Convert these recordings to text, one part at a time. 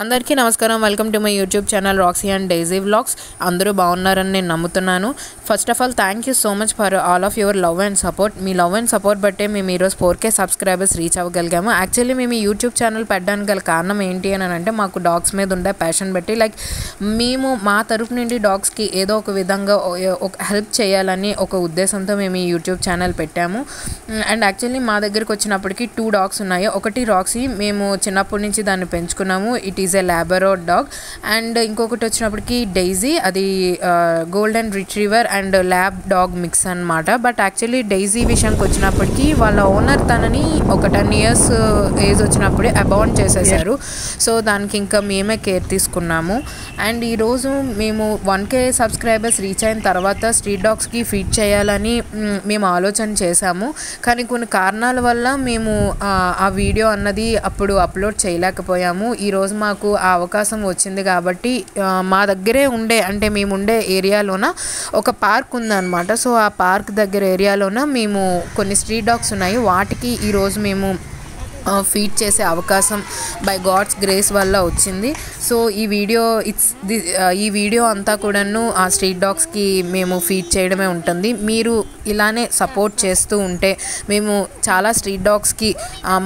అందరికీ నమస్కారం. Welcome to my YouTube channel Roxy and Daisy vlogs. అందరూ బాగున్నారని నేను నమ్ముతున్నాను. First of all thank you so much for all of your love and support. Me love and support బట్టే మేము ఈరోజు 4K సబ్స్క్రైబర్స్ రీచ్ అవ్వగలిగాము. యాక్చువల్లీ మేము ఈ YouTube channel పెట్టడానికి గల కారణం ఏంటి అని అంటే మాకు డాగ్స్ మీద ఉండే ప్యాషన్ బట్టి మేము మా తరపు నుండి డాగ్స్కి ఏదో ఒక విధంగా ఒక హెల్ప్ చేయాలని ఒక ఉద్దేశంతో మేము ఈ యూట్యూబ్ ఛానల్ పెట్టాము. అండ్ యాక్చువల్లీ మా దగ్గరికి వచ్చినప్పటికీ 2 డాగ్స్ ఉన్నాయి. ఒకటి రాక్సీ, మేము చిన్నప్పటి నుంచి దాన్ని పెంచుకున్నాము. It is a Labrador dog. And ఇంకొకటి వచ్చినప్పటికి డైజీ, అది golden retriever and lab dog mix అనమాట. బట్ యాక్చువల్లీ డైజీ విషయానికి వచ్చినప్పటికీ వాళ్ళ ఓనర్ తనని ఒక 10 years ఏజ్ వచ్చినప్పుడే అబాండ్ చేసేసారు. సో దానికి ఇంకా మేమే కేర్ తీసుకున్నాము. అండ్ ఈరోజు మేము 1K సబ్స్క్రైబర్స్ రీచ్ అయిన తర్వాత స్ట్రీట్ డాగ్స్కి ఫీడ్ చేయాలని మేము ఆలోచన చేశాము. కానీ కొన్ని కారణాల వల్ల మేము ఆ వీడియో అన్నది అప్పుడు అప్లోడ్ చేయలేకపోయాము. ఈరోజు మాకు ఆ అవకాశం వచ్చింది కాబట్టి మా దగ్గరే మేము ఉండే ఏరియాలోన ఒక పార్క్ ఉందన్నమాట. సో ఆ పార్క్ దగ్గర ఏరియాలోన మేము కొన్ని స్ట్రీట్ డాగ్స్ ఉన్నాయి. వాటికి ఈరోజు మేము ఫీడ్ చేసే అవకాశం బై గాడ్స్ గ్రేస్ వల్ల వచ్చింది. సో ఈ వీడియో అంతా కూడాను ఆ స్ట్రీట్ డాగ్స్కి మేము ఫీడ్ చేయడమే ఉంటుంది. మీరు ఇలానే సపోర్ట్ చేస్తూ ఉంటే మేము చాలా స్ట్రీట్ డాగ్స్కి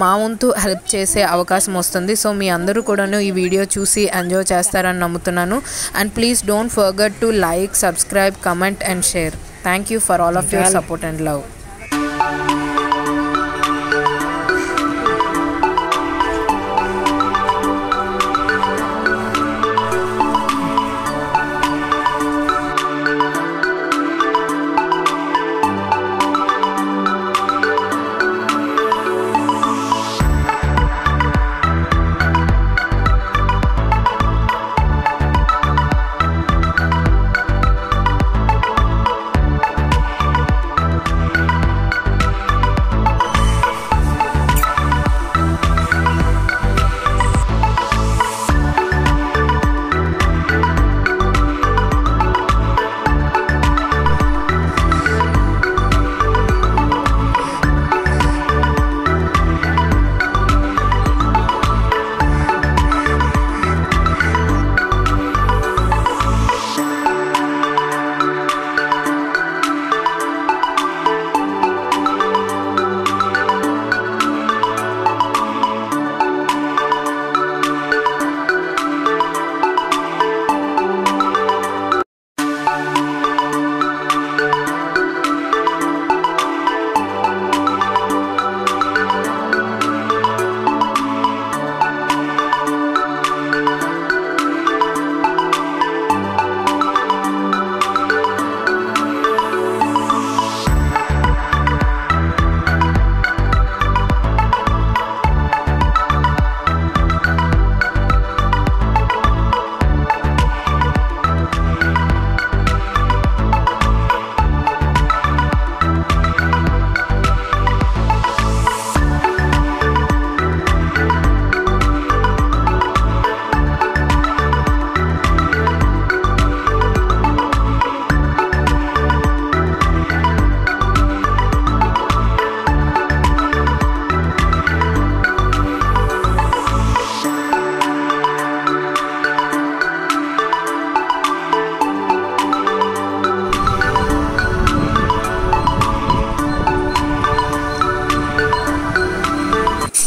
మా వంతు హెల్ప్ చేసే అవకాశం వస్తుంది. సో మీ అందరూ కూడాను ఈ వీడియో చూసి ఎంజాయ్ చేస్తారని నమ్ముతున్నాను. And please don't forget to like, subscribe, comment and share. Thank you for all of your support and love.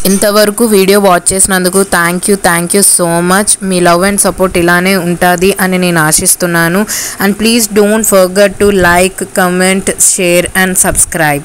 ఇంతవరకు వీడియో వాచ్ చేసినందుకు thank you so much. Me love and support ఇలానే ఉంటుంది అని నేను ఆశిస్తున్నాను. And please don't forget to like, comment, share and subscribe.